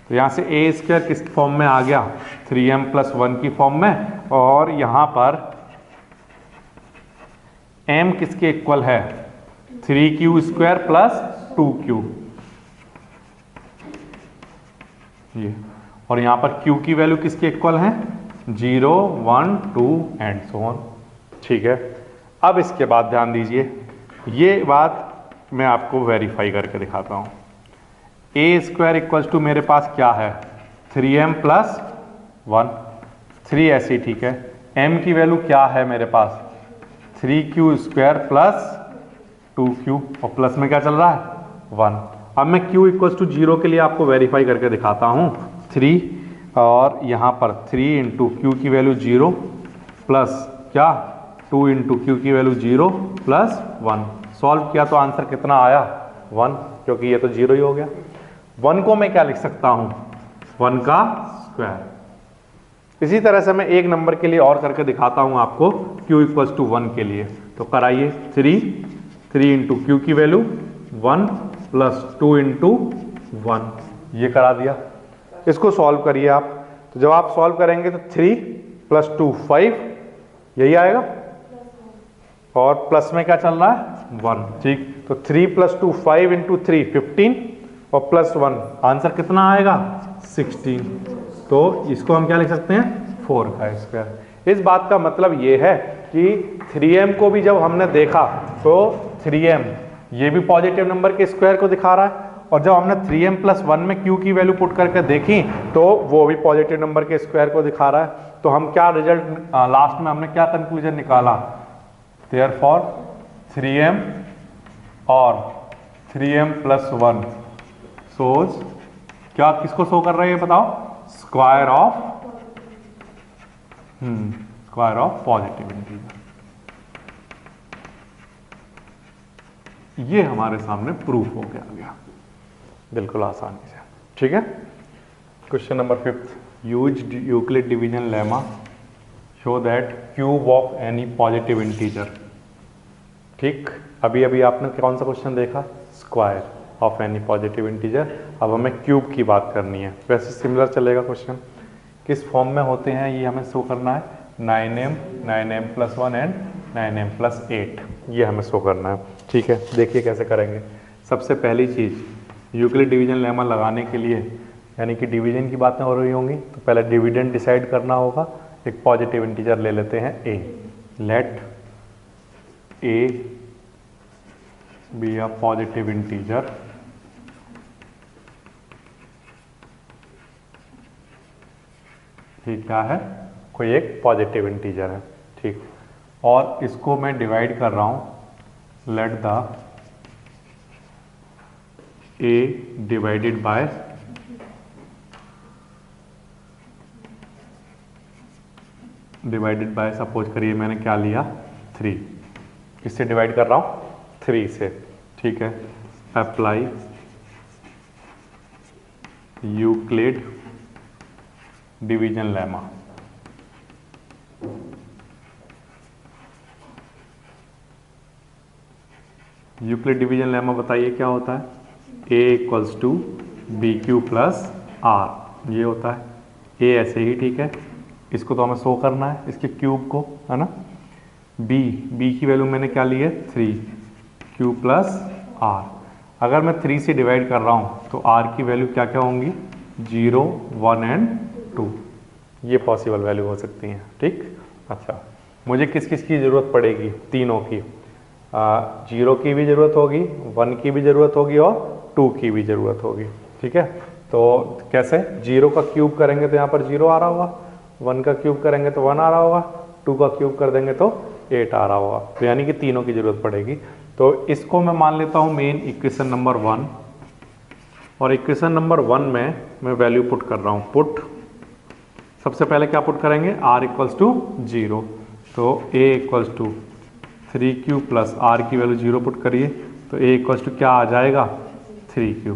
तो यहाँ से a स्क्वायर किस फॉर्म में आ गया 3m प्लस 1 की फॉर्म में, और यहाँ पर m किसके इक्वल है 3q स्क्वायर प्लस 2q, ये। और यहाँ पर q की वैल्यू किसके इक्वल है 0 1 2 एंड सो ऑन, ठीक है। अब इसके बाद ध्यान दीजिए, ये बात मैं आपको वेरीफाई करके दिखाता हूँ। a स्क्वायर इक्वल्स टू मेरे पास क्या है 3m प्लस 1, 3 ऐसी, ठीक है। m की वैल्यू क्या है मेरे पास 3q² प्लस 2q और प्लस में क्या चल रहा है 1। अब मैं q इक्वल्स टू 0 के लिए आपको वेरीफाई करके दिखाता हूँ 3 और यहाँ पर 3 इंटू क्यू की वैल्यू 0 प्लस क्या 2 इंटू क्यू की वैल्यू 0 प्लस 1। सॉल्व किया तो आंसर कितना आया 1, क्योंकि ये तो 0 ही हो गया। 1 को मैं क्या लिख सकता हूँ 1 का स्क्वायर। इसी तरह से मैं एक नंबर के लिए और करके दिखाता हूँ आपको q इक्वल्स टू 1 के लिए। तो कराइए 3 इंटू क्यू की वैल्यू 1 प्लस 2 इंटू 1, ये करा दिया। इसको सॉल्व करिए आप। तो जब आप सॉल्व करेंगे तो 3 प्लस 2 5, यही आएगा और प्लस में क्या चल रहा है 1। ठीक, तो 3 प्लस 2 5 इंटू 3 15 और प्लस 1 आंसर कितना आएगा 16। तो इसको हम क्या लिख सकते हैं 4 का स्क्वायर। इस बात का मतलब ये है कि 3m को भी जब हमने देखा तो 3m ये भी पॉजिटिव नंबर के स्क्वायर को दिखा रहा है, और जब हमने 3m प्लस 1 में q की वैल्यू पुट करके देखी तो वो भी पॉजिटिव नंबर के स्क्वायर को दिखा रहा है। तो हम क्या रिजल्ट लास्ट में हमने क्या कंक्लूजन निकाला, देयरफॉर 3m और 3m प्लस 1 सोज क्या, किसको शो कर रहा है ये बताओ, स्क्वायर ऑफ पॉजिटिव इंटीजर। ये हमारे सामने प्रूफ हो गया बिल्कुल आसानी से। ठीक है, question number 5, used Euclid division lemma show that cube of any positive integer. ठीक, अभी अभी आपने कौन सा क्वेश्चन देखा, square of any positive integer. अब हमें क्यूब की बात करनी है। वैसे सिमिलर चलेगा क्वेश्चन, किस फॉर्म में होते हैं ये हमें शो करना है, 9m plus 1 and 9m plus 8, ये हमें शो करना है। ठीक है, देखिए कैसे करेंगे। सबसे पहली चीज़ यूक्लिड डिवीजन लेमा लगाने के लिए, यानी कि डिवीजन की बातें हो रही होंगी, तो पहले डिविडेंड डिसाइड करना होगा। एक पॉजिटिव इंटीजर ले लेते हैं a, let a be a positive integer ठीक क्या है, कोई एक पॉजिटिव इंटीजर है। ठीक, और इसको मैं डिवाइड कर रहा हूं, let the a divided by suppose करिए मैंने क्या लिया 3, किससे डिवाइड कर रहा हूं 3 से। ठीक है, apply Euclid division lemma. Euclid division lemma बताइए क्या होता है, a equals to b q plus r, ये होता है। a ऐसे ही ठीक है, इसको तो हमें शो करना है, इसके क्यूब को, है ना। b की वैल्यू मैंने क्या ली है 3, क्यू प्लस आर। अगर मैं 3 से डिवाइड कर रहा हूँ तो r की वैल्यू क्या क्या होंगी, 0, 1 एंड 2, ये पॉसिबल वैल्यू हो सकती हैं। ठीक, अच्छा मुझे किस किस की ज़रूरत पड़ेगी, तीनों की, 0 की भी ज़रूरत होगी, 1 की भी ज़रूरत होगी और 2 की भी ज़रूरत होगी। ठीक है, तो कैसे, 0 का क्यूब करेंगे तो यहाँ पर 0 आ रहा होगा, 1 का क्यूब करेंगे तो 1 आ रहा होगा, 2 का क्यूब कर देंगे तो 8 आ रहा होगा। तो यानी कि तीनों की ज़रूरत पड़ेगी। तो इसको मैं मान लेता हूँ मेन इक्वेशन नंबर 1, और इक्वेशन नंबर 1 में मैं वैल्यू पुट कर रहा हूँ। पुट सबसे पहले क्या पुट करेंगे, r इक्वल्स टू 0, तो a equals to 3q plus r की वैल्यू 0 पुट करिए, तो a इक्वल्स टू क्या आ जाएगा 3q,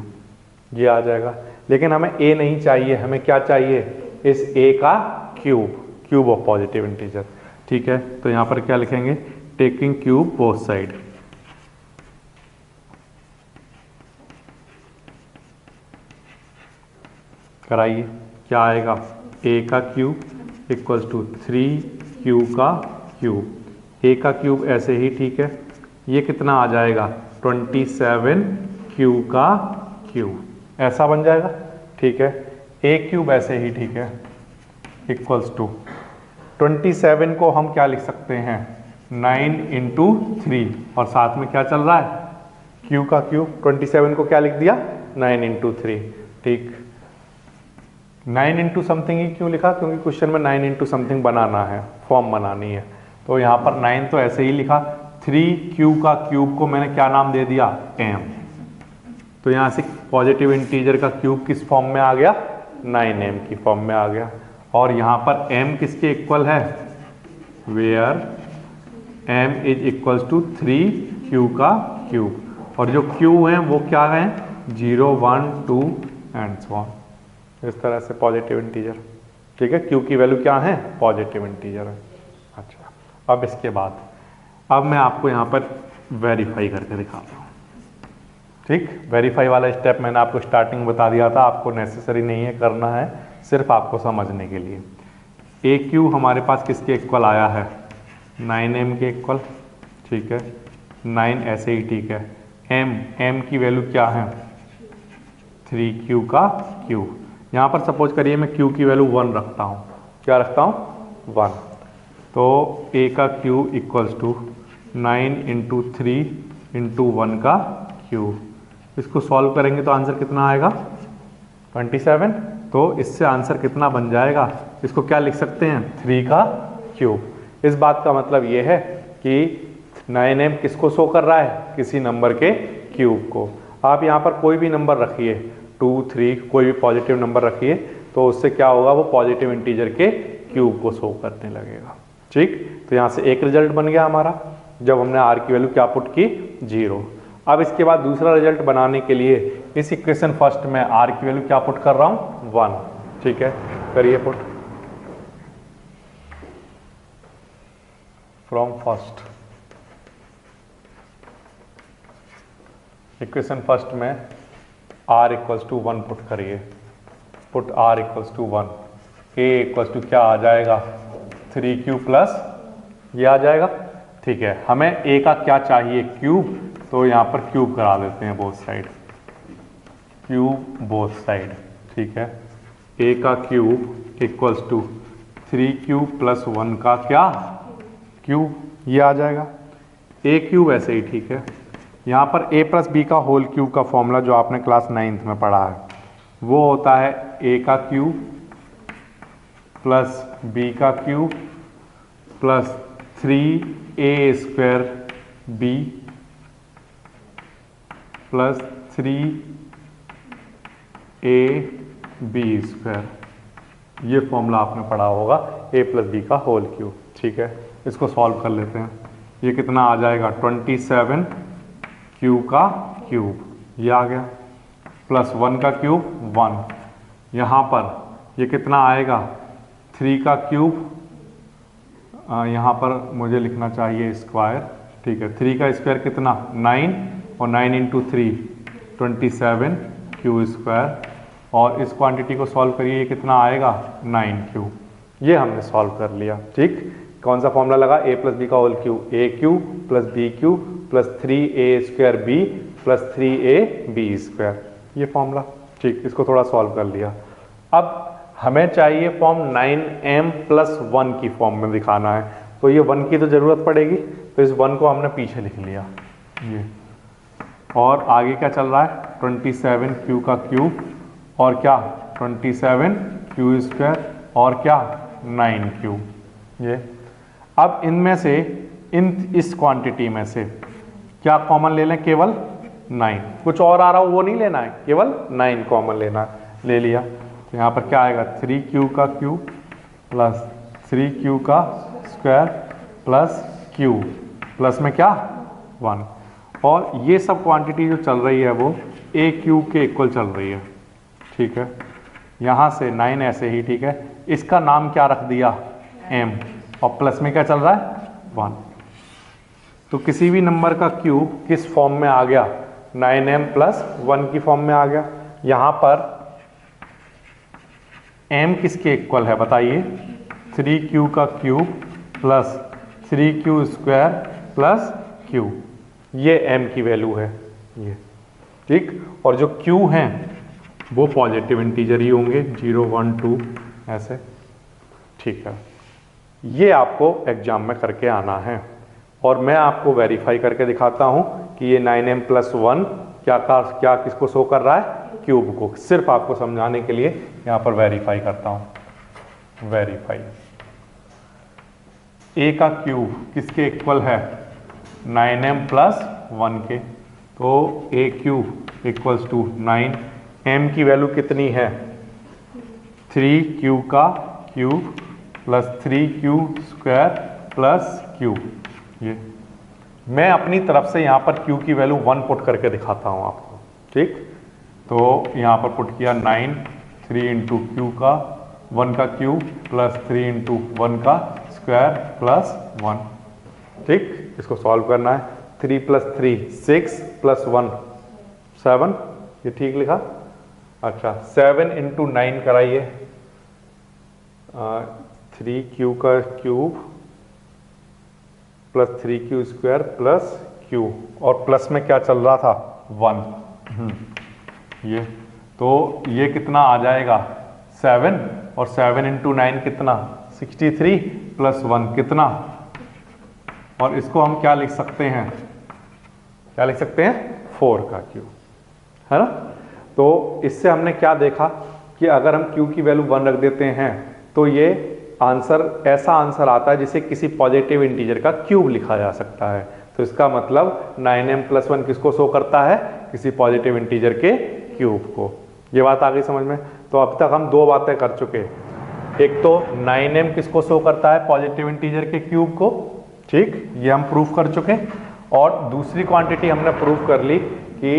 ये आ जाएगा। लेकिन हमें a नहीं चाहिए, हमें क्या चाहिए, इस a का क्यूब ऑफ पॉजिटिव इंटीजर। ठीक है, तो यहाँ पर क्या लिखेंगे, टेकिंग क्यूब बोथ साइड, कराइए क्या आएगा, a का क्यूब इक्वल्स टू 3q का क्यूब, a का क्यूब ऐसे ही ठीक है, ये कितना आ जाएगा 27q का क्यूब, ऐसा बन जाएगा। ठीक है, a क्यूब ऐसे ही ठीक है इक्वल्स टू 27 को हम क्या लिख सकते हैं 9 इंटू 3, और साथ में क्या चल रहा है q का क्यूब, 27 को क्या लिख दिया 9 इंटू 3। ठीक, 9 इंटू समथिंग ही क्यों लिखा, क्योंकि क्वेश्चन में 9 इंटू समथिंग बनाना है, फॉर्म बनानी है। तो यहाँ पर 9 तो ऐसे ही लिखा, 3q का क्यूब को मैंने क्या नाम दे दिया, m। तो यहाँ से पॉजिटिव इंटीजर का क्यूब किस फॉर्म में आ गया, 9m की फॉर्म में आ गया। और यहाँ पर m किसके इक्वल है, where m is equals to 3q का क्यूब, और जो q हैं वो क्या हैं, 0 1 2 एंड सो ऑन। इस तरह से पॉजिटिव इंटीजर, ठीक है, q की वैल्यू क्या है, पॉजिटिव इंटीजर है। अच्छा, अब इसके बाद अब मैं आपको यहाँ पर वेरीफाई करके दिखाता हूँ। ठीक, वेरीफाई वाला स्टेप मैंने आपको स्टार्टिंग बता दिया था, आपको नेसेसरी नहीं है करना है, सिर्फ आपको समझने के लिए। ए क्यू हमारे पास किसके इक्वल आया है, 9m के इक्वल, ठीक है, 9 ऐसे ही ठीक है। m की वैल्यू क्या है, 3q का क्यूब। यहाँ पर सपोज करिए मैं q की वैल्यू 1 रखता हूँ, क्या रखता हूँ, 1। तो a का cube equals to 9 into 3 into 1 का क्यूब। इसको सॉल्व करेंगे तो आंसर कितना आएगा, 27। तो इससे आंसर कितना बन जाएगा, इसको क्या लिख सकते हैं, 3 का क्यूब। इस बात का मतलब ये है कि 9m किसको शो कर रहा है, किसी नंबर के क्यूब को। आप यहाँ पर कोई भी नंबर रखिए, 2 3 कोई भी पॉजिटिव नंबर रखिए, तो उससे क्या होगा, वो पॉजिटिव इंटीजर के क्यूब को शो करने लगेगा। ठीक, तो यहाँ से एक रिजल्ट बन गया हमारा, जब हमने r की वैल्यू क्या पुट की, 0। अब इसके बाद दूसरा रिजल्ट बनाने के लिए इस इक्वेशन फर्स्ट में r की वैल्यू क्या पुट कर रहा हूँ, 1। ठीक है, करिए put from first. Equation first में r इक्वल्स टू 1 पुट करिए, put r equals to 1, a equals to क्या आ जाएगा, 3q प्लस ये आ जाएगा। ठीक है, हमें a का क्या चाहिए, क्यूब, तो यहाँ पर क्यूब करा देते हैं both side, cube both side. ठीक है, a का cube equals to 3q plus 1 का क्या, क्यूब, ये आ जाएगा। a क्यूब ऐसे ही ठीक है। यहाँ पर a प्लस बी का होल क्यूब का फॉर्मूला जो आपने क्लास 9th में पढ़ा है, वो होता है a का क्यूब प्लस b का cube plus 3a square b plus 3a b square. ये फॉर्मूला आपने पढ़ा होगा, a प्लस बी का होल क्यूब। ठीक है, इसको सॉल्व कर लेते हैं। ये कितना आ जाएगा, 27 q का क्यूब, ये आ गया, प्लस 1 का क्यूब 1। यहाँ पर ये कितना आएगा, 3 का क्यूब, यहाँ पर मुझे लिखना चाहिए स्क्वायर। ठीक है, 3 का स्क्वायर कितना, 9, और 9 इंटू 3 27 क्यू स्क्वायर। और इस क्वांटिटी को सॉल्व करिए, ये कितना आएगा, 9q। ये हमने सॉल्व कर लिया। ठीक, कौन सा फॉर्मूला लगा, a प्लस बी का whole cube, a cube plus b cube plus 3a square b plus 3ab square, ये फॉर्मूला। ठीक, इसको थोड़ा सॉल्व कर लिया। अब हमें चाहिए फॉर्म 9m प्लस 1 की फॉर्म में दिखाना है, तो ये 1 की तो ज़रूरत पड़ेगी, तो इस 1 को हमने पीछे लिख लिया ये। और आगे क्या चल रहा है, 27q का क्यूब और क्या, 27q स्क्वायर और क्या, 9q। ये अब इनमें से इस क्वांटिटी में से क्या कॉमन ले लें, केवल 9, कुछ और आ रहा हो वो नहीं लेना है, केवल 9 कॉमन लेना है, ले लिया। तो यहाँ पर क्या आएगा, 3q का क्यूब प्लस 3q का स्क्वायर प्लस q प्लस में क्या, 1। और ये सब क्वांटिटी जो चल रही है वो a क्यूब के इक्वल चल रही है। ठीक है, यहाँ से 9 ऐसे ही ठीक है, इसका नाम क्या रख दिया, m, और प्लस में क्या चल रहा है, 1। तो किसी भी नंबर का क्यूब किस फॉर्म में आ गया, 9m प्लस 1 की फॉर्म में आ गया। यहाँ पर m किसके इक्वल है बताइए, 3q का cube plus 3q square plus q, ये m की वैल्यू है ये। ठीक, और जो q हैं वो पॉजिटिव इंटीजर ही होंगे, 0 1 2 ऐसे। ठीक है, ये आपको एग्जाम में करके आना है, और मैं आपको वेरीफाई करके दिखाता हूँ कि ये 9m प्लस 1 क्या किसको शो कर रहा है, क्यूब को। सिर्फ आपको समझाने के लिए यहाँ पर वेरीफाई करता हूँ, वेरीफाई। ए का क्यूब किसके इक्वल है 9m प्लस 1 के, तो ए क्यूब इक्वल्स टू 9, m की वैल्यू कितनी है 3q का cube plus 3q square plus q। ये मैं अपनी तरफ से यहाँ पर q की वैल्यू 1 पुट करके दिखाता हूँ आपको, ठीक। तो यहाँ पर पुट किया 9, 3 इंटू क्यू का 1 का क्यूब प्लस 3 इंटू 1 का स्क्वायर प्लस 1, ठीक। इसको सॉल्व करना है, 3 प्लस 3 6 प्लस 1 7, ये ठीक लिखा। अच्छा 7 इंटू 9 कराइए, 3q का cube plus 3q square plus q, और प्लस में क्या चल रहा था 1, ये तो ये कितना आ जाएगा 7, और 7 इंटू 9 कितना 63 प्लस 1 कितना, और इसको हम क्या लिख सकते हैं, क्या लिख सकते हैं 4 का क्यूब, है ना। तो इससे हमने क्या देखा कि अगर हम q की वैल्यू 1 रख देते हैं तो ये आंसर ऐसा आंसर आता है जिसे किसी पॉजिटिव इंटीजर का क्यूब लिखा जा सकता है। तो इसका मतलब 9m प्लस 1 किसको शो करता है, किसी पॉजिटिव इंटीजर के क्यूब को। ये बात आ गई समझ में। तो अब तक हम दो बातें कर चुके, एक तो 9m किसको शो करता है पॉजिटिव इंटीजर के क्यूब को, ठीक, ये हम प्रूफ कर चुके, और दूसरी क्वांटिटी हमने प्रूफ कर ली कि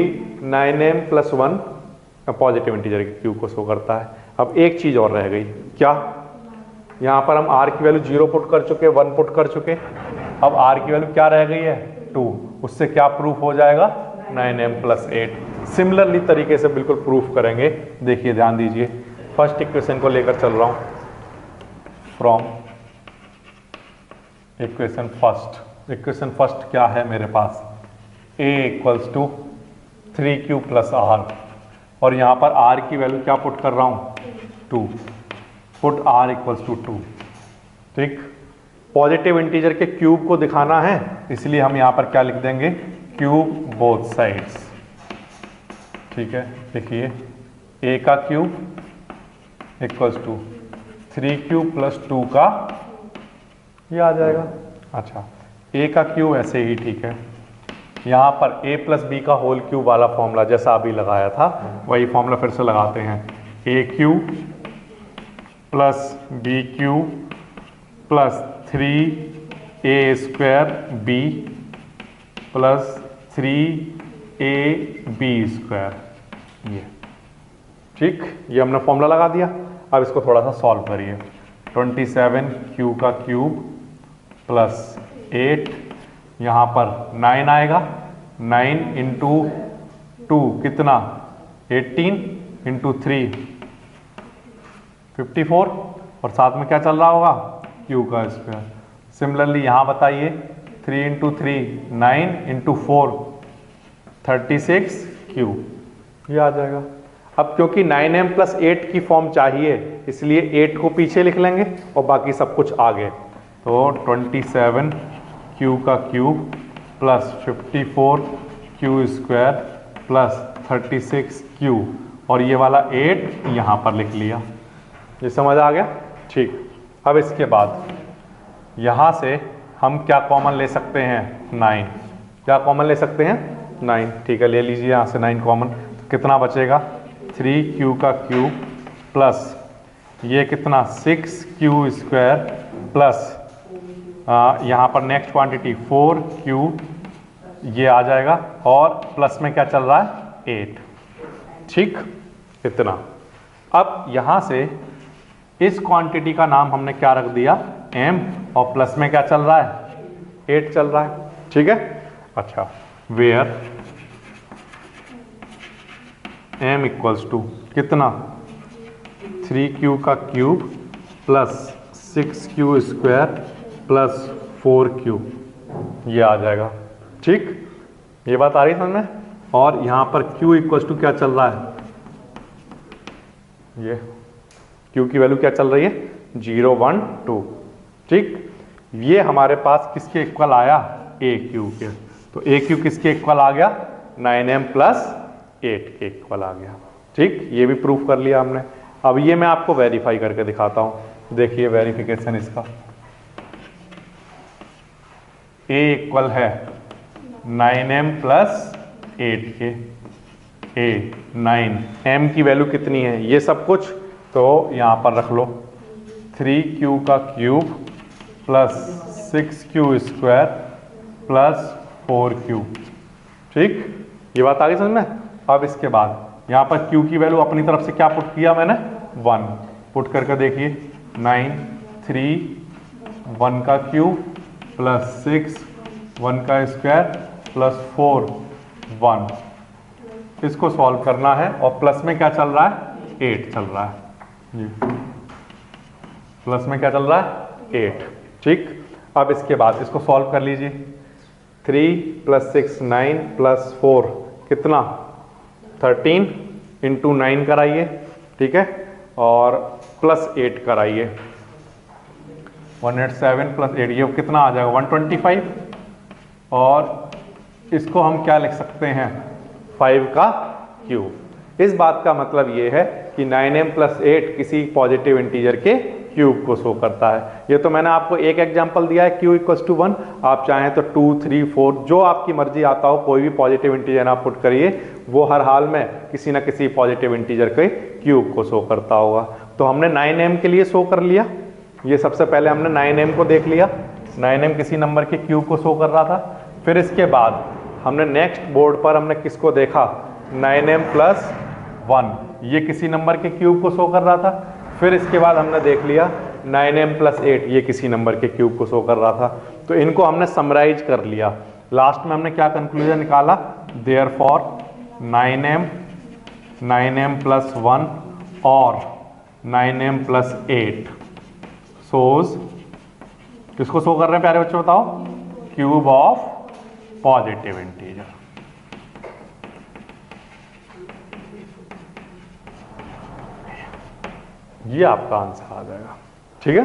9m प्लस 1 पॉजिटिव इंटीजर के क्यूब को शो करता है। अब एक चीज और रह गई, क्या, यहाँ पर हम r की वैल्यू 0 पुट कर चुके, 1 पुट कर चुके, अब r की वैल्यू क्या रह गई है 2, उससे क्या प्रूफ हो जाएगा 9m प्लस 8। सिमिलरली तरीके से बिल्कुल प्रूफ करेंगे। देखिए ध्यान दीजिए, फर्स्ट इक्वेशन को लेकर चल रहा हूँ, फ्रॉम इक्वेशन फर्स्ट क्या है मेरे पास, a equals to 3q plus r, और यहाँ पर r की वैल्यू क्या पुट कर रहा हूँ 2, पुट r इक्वल्स टू 2, ठीक। पॉजिटिव इंटीजर के क्यूब को दिखाना है, इसलिए हम यहाँ पर क्या लिख देंगे क्यूब बोथ साइड्स, ठीक है। देखिए a का cube equals to 3q plus 2 का, ये आ जाएगा। अच्छा a का क्यूब ऐसे ही ठीक है, यहाँ पर a प्लस बी का होल क्यूब वाला फॉर्मूला जैसा अभी लगाया था वही फॉर्मूला फिर से लगाते हैं, a cube plus b cube plus 3a square b plus 3ab square, ये ठीक, ये हमने फॉर्मूला लगा दिया। अब इसको थोड़ा सा सॉल्व करिए, 27q का क्यूब प्लस 8, यहाँ पर 9 आएगा, 9 इंटू 2 कितना 18 इंटू 3 54, और साथ में क्या चल रहा होगा q का स्क्वायर। सिमिलरली यहाँ बताइए 3 इंटू 3 9 इंटू 4 36q, ये आ जाएगा। अब क्योंकि 9m प्लस 8 की फॉर्म चाहिए इसलिए 8 को पीछे लिख लेंगे और बाकी सब कुछ आगे। तो 27q का cube plus 54q square plus 36q, और ये वाला 8 यहाँ पर लिख लिया। ये समझ आ गया, ठीक। अब इसके बाद यहाँ से हम क्या कॉमन ले सकते हैं 9, क्या कॉमन ले सकते हैं 9, ठीक है, ले लीजिए यहाँ से 9 कॉमन। तो कितना बचेगा 3q का क्यूब प्लस ये कितना 6q स्क्वायर प्लस यहाँ पर नेक्स्ट क्वांटिटी 4q, ये आ जाएगा, और प्लस में क्या चल रहा है 8, ठीक, इतना। अब यहाँ से इस क्वांटिटी का नाम हमने क्या रख दिया m, और प्लस में क्या चल रहा है 8 चल रहा है, ठीक है। अच्छा वेयर m इक्वल्स टू कितना 3q का cube plus 6q square plus 4q, ये आ जाएगा, ठीक। ये बात आ रही समझ में। और यहाँ पर q इक्वल्स टू क्या चल रहा है, ये q की वैल्यू क्या चल रही है 0 1 2, ठीक। ये हमारे पास किसके इक्वल आया aq के, तो aq किसके इक्वल आ गया 9m प्लस 8 के इक्वल आ गया, ठीक। ये भी प्रूफ कर लिया हमने। अब ये मैं आपको वेरीफाई करके दिखाता हूँ, देखिए वेरिफिकेशन इसका। a इक्वल है 9m प्लस 8 के। a 9, m की वैल्यू कितनी है ये सब कुछ तो यहाँ पर रख लो, 3q का cube plus 6q square plus 4q। ठीक, ये बात आगे समझ में। अब इसके बाद यहाँ पर q की वैल्यू अपनी तरफ से क्या पुट किया मैंने, 1 पुट करके देखिए, 9 3 1 का क्यूब प्लस 6 1 का स्क्वायर प्लस 4 1। इसको सॉल्व करना है और प्लस में क्या चल रहा है, 8 चल रहा है जी, प्लस में क्या चल रहा है, 8। ठीक, अब इसके बाद इसको सॉल्व कर लीजिए, 3 प्लस 6 9 प्लस 4 कितना, 13 इंटू 9 कराइए, ठीक है, और प्लस 8 कराइए, 187 प्लस 8 ये कितना आ जाएगा, 125। और इसको हम क्या लिख सकते हैं, 5 का क्यूब। इस बात का मतलब ये है कि 9m प्लस 8 किसी पॉजिटिव इंटीजर के क्यूब को शो करता है। ये तो मैंने आपको एक एग्जांपल दिया है, q इक्वल्स टू 1। आप चाहें तो 2 3 4 जो आपकी मर्जी आता हो, कोई भी पॉजिटिव इंटीजर आप पुट करिए, वो हर हाल में किसी ना किसी पॉजिटिव इंटीजर के क्यूब को शो करता होगा। तो हमने 9m के लिए शो कर लिया, ये सबसे पहले हमने 9m को देख लिया, 9m किसी नंबर के क्यूब को शो कर रहा था। फिर इसके बाद हमने नेक्स्ट बोर्ड पर हमने किसको देखा, 9m प्लस 1 ये किसी नंबर के क्यूब को शो कर रहा था। फिर इसके बाद हमने देख लिया 9m प्लस 8 ये किसी नंबर के क्यूब को शो कर रहा था। तो इनको हमने समराइज कर लिया, लास्ट में हमने क्या कंक्लूजन निकाला, देयरफॉर 9m प्लस 1 और 9m प्लस 8 सोज, किसको शो कर रहे हैं प्यारे बच्चों बताओ, क्यूब ऑफ पॉजिटिव इंटीजर। ये आपका आंसर आ जाएगा, ठीक है।